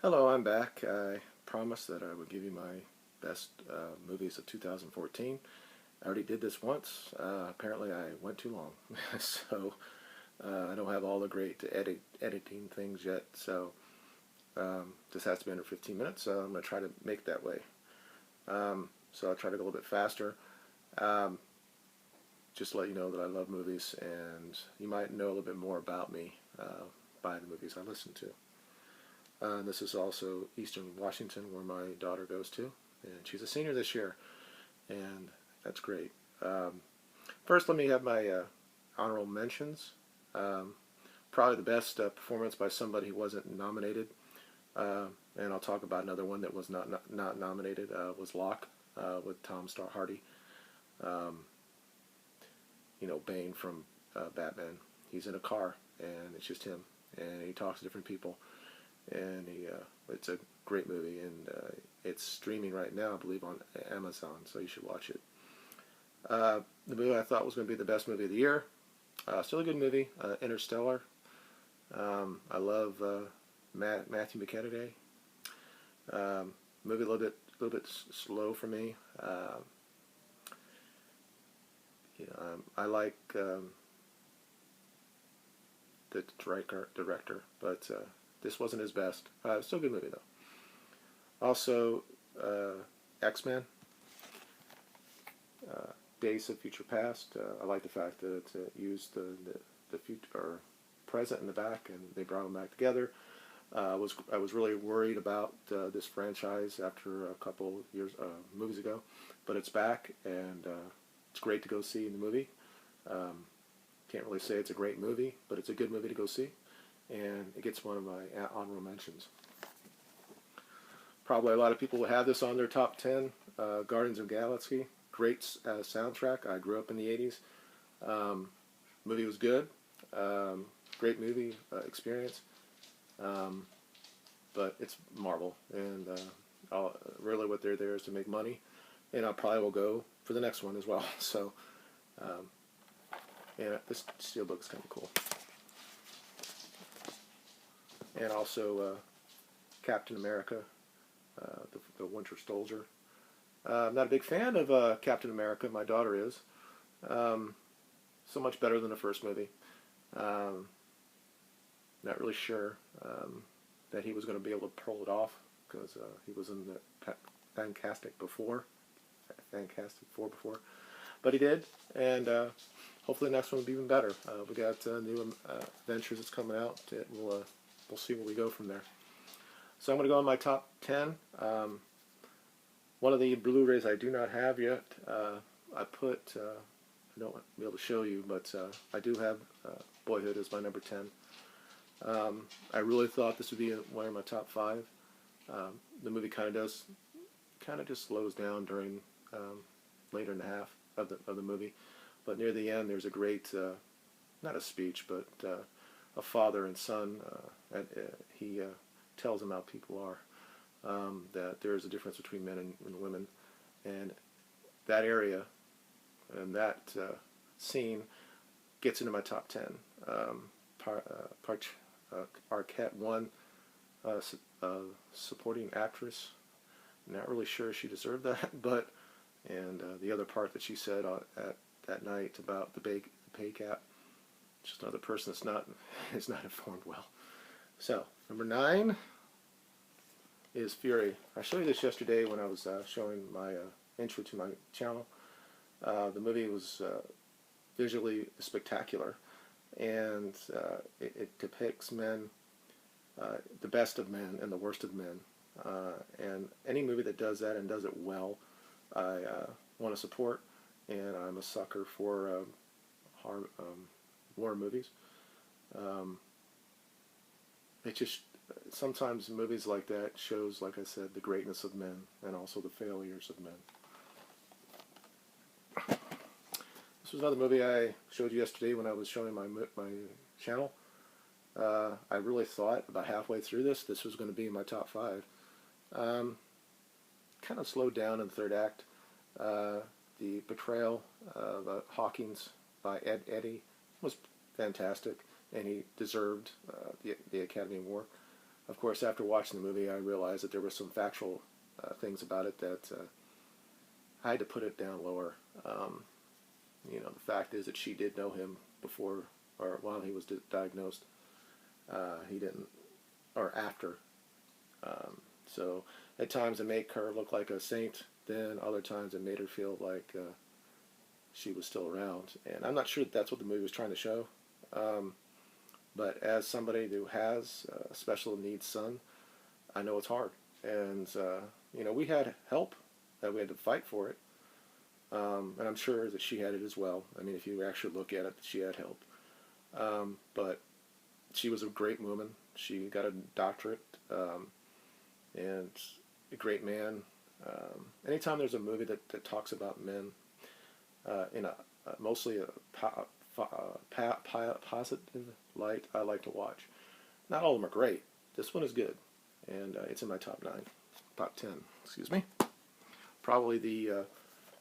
Hello, I'm back. I promised that I would give you my best movies of 2014. I already did this once. Apparently, I went too long, so I don't have all the great editing things yet. So this has to be under 15 minutes. So I'm going to try to make it that way. So I'll try to go a little bit faster. Um, just to let you know that I love movies, and you might know a little bit more about me by the movies I listen to. This is also Eastern Washington, where my daughter goes to, and she's a senior this year, and that's great. First, let me have my honorable mentions. Um, Probably the best performance by somebody who wasn't nominated, and I'll talk about another one that was not nominated, was Locke with Tom Star Hardy. Um, Bane from Batman. He's in a car, and it's just him, and he talks to different people. And it's a great movie, and it's streaming right now, I believe, on Amazon, so you should watch it. The movie I thought was going to be the best movie of the year, still a good movie, Interstellar. I love Matthew McConaughey. Movie a little bit slow for me. I like the director, but this wasn't his best. Still a good movie though. Also, XMen, Days of Future Past. I like the fact that it used the future or present in the back, and they brought them back together. I was really worried about this franchise after a couple years movies ago, but it's back, and it's great to go see in the movie. Can't really say it's a great movie, but it's a good movie to go see, and it gets one of my honorable mentions. Probably a lot of people will have this on their top 10. Guardians of the Galaxy, great soundtrack. I grew up in the 80s. Movie was good. Great movie experience. But it's Marvel, and really what they're there is to make money, and I probably will go for the next one as well. So, and this steelbook is kind of cool. And also Captain America, the Winter Soldier. I'm not a big fan of Captain America. My daughter is. So much better than the first movie. Not really sure that he was going to be able to pull it off, because he was in the Fantastic Four before, but he did, and hopefully the next one will be even better. We got new adventures that's coming out. We'll see where we go from there. So I'm going to go on my top 10. One of the Blu-rays I do not have yet. I don't be able to show you, but I do have Boyhood as my number 10. I really thought this would be one of my top 5. The movie kind of just slows down during later in the half of the movie, but near the end there's a great, not a speech, but a father and son. He tells them how people are, that there is a difference between men and women, and that area and that scene gets into my top 10. Arquette won supporting actress. Not really sure she deserved that, but the other part that she said at that night about the pay cap, just another person is not informed well. So number 9 is Fury. I showed you this yesterday when I was showing my intro to my channel. The movie was visually spectacular, and it depicts men, the best of men and the worst of men. And any movie that does that and does it well, I want to support, and I'm a sucker for war movies. It just sometimes movies like that shows, like I said, the greatness of men and also the failures of men. This was another movie I showed you yesterday when I was showing my channel. I really thought about halfway through this was going to be in my top 5. Kind of slowed down in the third act. The Betrayal of Hawkins by Eddie was fantastic, and he deserved the Academy Award. of course, after watching the movie, I realized that there were some factual things about it that I had to put it down lower. You know, the fact is that she did know him before or while he was diagnosed. He didn't, or after. So at times it made her look like a saint. Then other times it made her feel like she was still around. And I'm not sure that that's what the movie was trying to show. But as somebody who has a special needs son, I know it's hard. And, you know, we had help. We had to fight for it. And I'm sure that she had it as well. I mean, if you actually look at it, she had help. But she was a great woman. She got a doctorate and a great man. Anytime there's a movie that talks about men in a mostly a positive light, I like to watch. Not all of them are great. This one is good, and it's in my top 10, excuse me. Probably the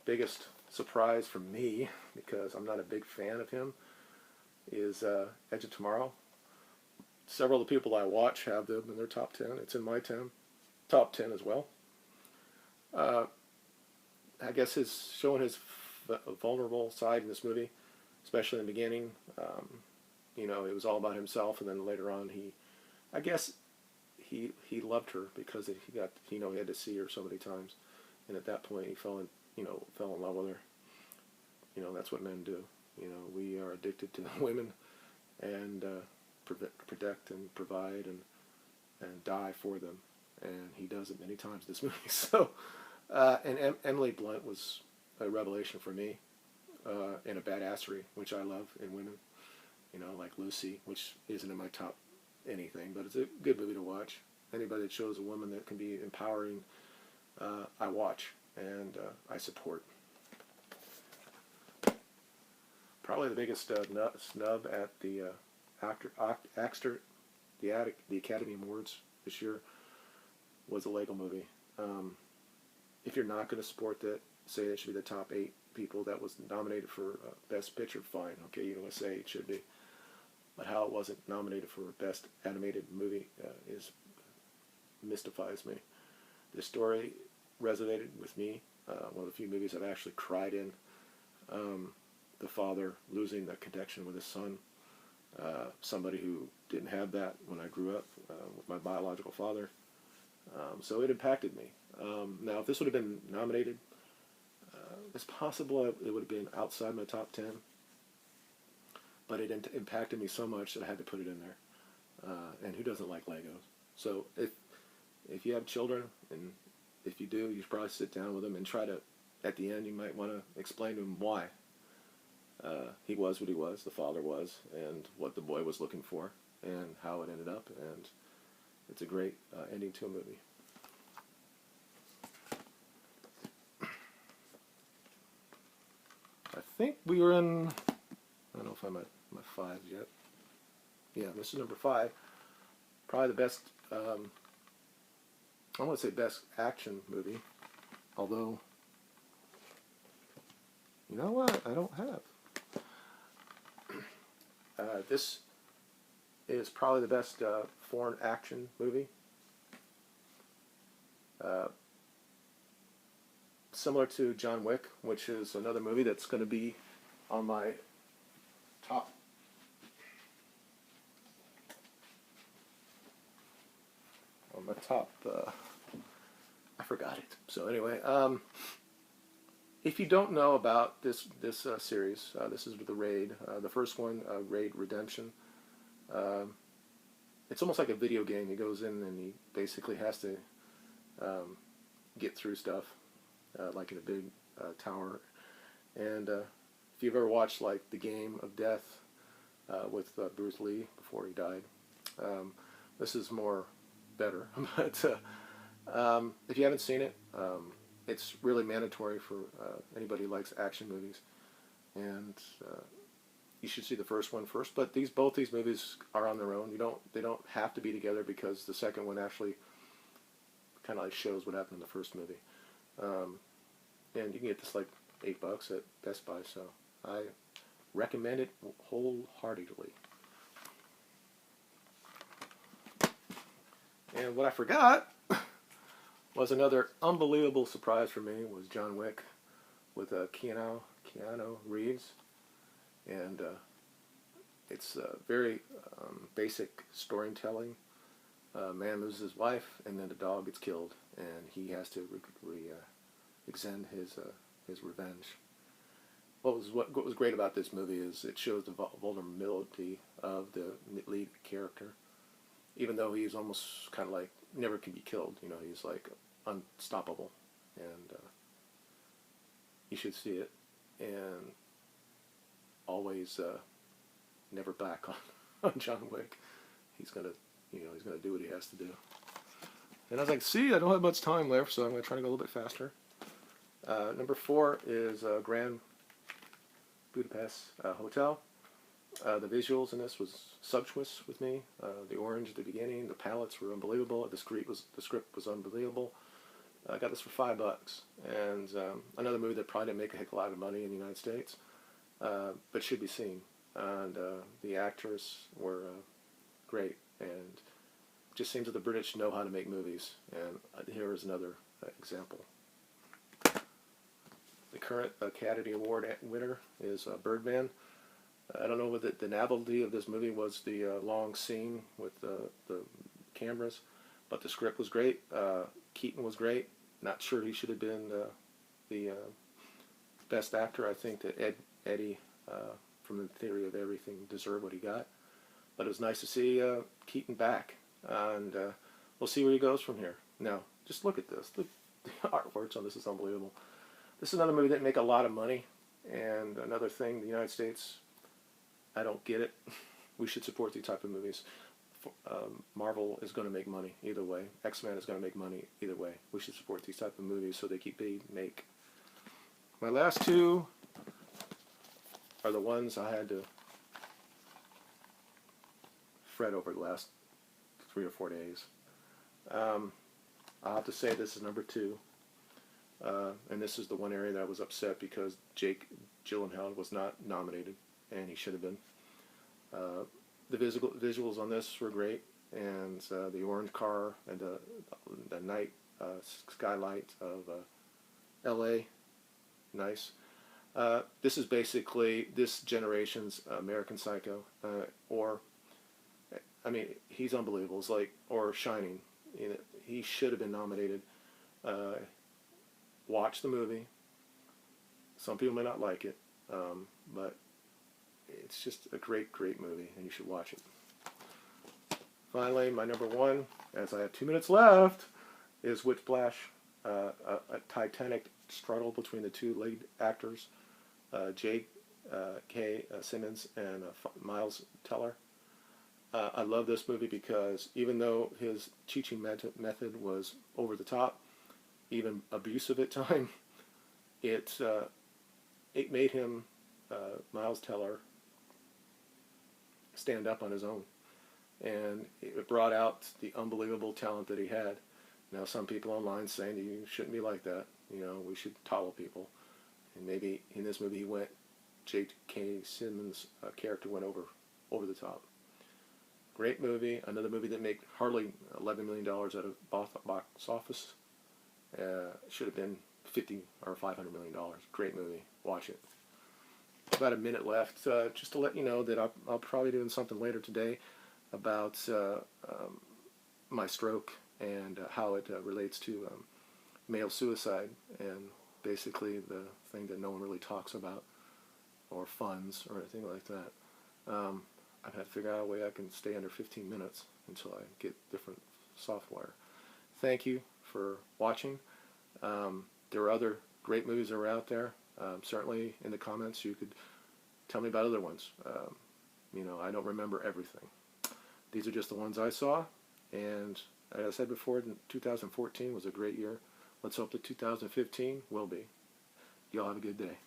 biggest surprise for me, because I'm not a big fan of him, is Edge of Tomorrow. Several of the people I watch have them in their top 10. It's in my top 10 as well. I guess showing his vulnerable side in this movie, especially in the beginning. You know, it was all about himself, and then later on, I guess he loved her because he had to see her so many times, and at that point he fell in love with her. You know, that's what men do. You know, we are addicted to women, and protect and provide and die for them, and he does it many times in this movie. So, and Emily Blunt was a revelation for me, and a badassery, which I love in women. You know, like Lucy, which isn't in my top anything, but it's a good movie to watch. Anybody that shows a woman that can be empowering, I watch and I support. Probably the biggest snub at the the Academy Awards this year was the Lego Movie. If you're not going to support that, say it should be the top 8 people that was nominated for Best Picture, fine. Okay, you know what I say it should be. But how it wasn't nominated for Best Animated Movie mystifies me. This story resonated with me. One of the few movies I've actually cried in. The father losing the connection with his son. Somebody who didn't have that when I grew up with my biological father. So it impacted me. Now, if this would have been nominated, it's possible it would have been outside my top 10. But it impacted me so much that I had to put it in there. And who doesn't like Legos? So if you have children, and if you do, you should probably sit down with them and try to, at the end, you might want to explain to them why he was what he was, the father was, and what the boy was looking for, and how it ended up. And it's a great ending to a movie. I think we were in, I don't know if I'm at my 5 yet. Yeah, this is number 5. Probably the best, I want to say best action movie, although, you know what, I don't have. This is probably the best foreign action movie. Similar to John Wick, which is another movie that's going to be on my top. I forgot it. So anyway, if you don't know about this series, this is the Raid. The first one, Raid Redemption. It's almost like a video game. He goes in and he basically has to get through stuff, like in a big tower. And if you've ever watched like The Game of Death with Bruce Lee before he died, this is better. But if you haven't seen it, it's really mandatory for anybody who likes action movies, and you should see the first one first. But both these movies are on their own. They don't have to be together, because the second one actually kind of like shows what happened in the first movie. And you can get this like $8 at Best Buy, so I recommend it wholeheartedly. And what I forgot was another unbelievable surprise for me was John Wick with Keanu Reeves. And it's very basic storytelling. A man loses his wife, and then the dog gets killed, and he has to extend his revenge. What was great about this movie is it shows the vulnerability of the lead character, even though he's almost kind of like never can be killed. You know, he's like unstoppable, and you should see it. And always never back on John Wick. He's gonna do what he has to do. And I was like, see, I don't have much time left, so I'm gonna try to go a little bit faster. Number 4 is Grand Budapest Hotel. The visuals in this was sumptuous with me. The orange at the beginning, the palettes were unbelievable. The script was unbelievable. I got this for $5, and another movie that probably didn't make a heck of a lot of money in the United States, but should be seen. And the actors were great, and it just seems that the British know how to make movies. And here is another example. The current Academy Award winner is Birdman. I don't know what the novelty of this movie was, the long scene with the cameras, but the script was great. Keaton was great. Not sure he should have been the best actor. I think that Eddie from The Theory of Everything deserved what he got. But it was nice to see Keaton back, and we'll see where he goes from here. Now, just look at this. The artworks on this is unbelievable. This is another movie that didn't make a lot of money, and another thing, the United States, I don't get it. We should support these type of movies. Marvel is going to make money either way. XMen is going to make money either way. We should support these type of movies so they keep being made. My last two are the ones I had to fret over the last 3 or 4 days. I'll have to say this is number 2. And this is the one area that I was upset because Jake Gyllenhaal was not nominated, and he should have been. The visuals on this were great, and the orange car and the night skylight of L.A., nice. This is basically this generation's American Psycho, he's unbelievable. It's like, or Shining. You know, he should have been nominated. Watch the movie. Some people may not like it, but it's just a great movie, and you should watch it. Finally, my number 1, as I have 2 minutes left, is Whiplash, a titanic struggle between the two lead actors, J.K. Simmons and Miles Teller. I love this movie because even though his teaching method was over the top, even abusive at times, it made him, Miles Teller, stand up on his own. And it brought out the unbelievable talent that he had. Now, some people online saying that you shouldn't be like that. You know, we should tollerate people. And maybe in this movie J.K. Simmons' character went over the top. Great movie. Another movie that made hardly $11 million out of box office. Should have been $50 or $500 million. Great movie. Watch it. About a minute left. Just to let you know that I'll probably be doing something later today about my stroke and how it relates to male suicide, and basically the thing that no one really talks about, or funds, or anything like that. I've had to figure out a way I can stay under 15 minutes until I get different software. Thank you for watching. There are other great movies that are out there. Certainly in the comments you could tell me about other ones. You know, I don't remember everything. These are just the ones I saw, and as I said before, 2014 was a great year. Let's hope that 2015 will be. Y'all have a good day.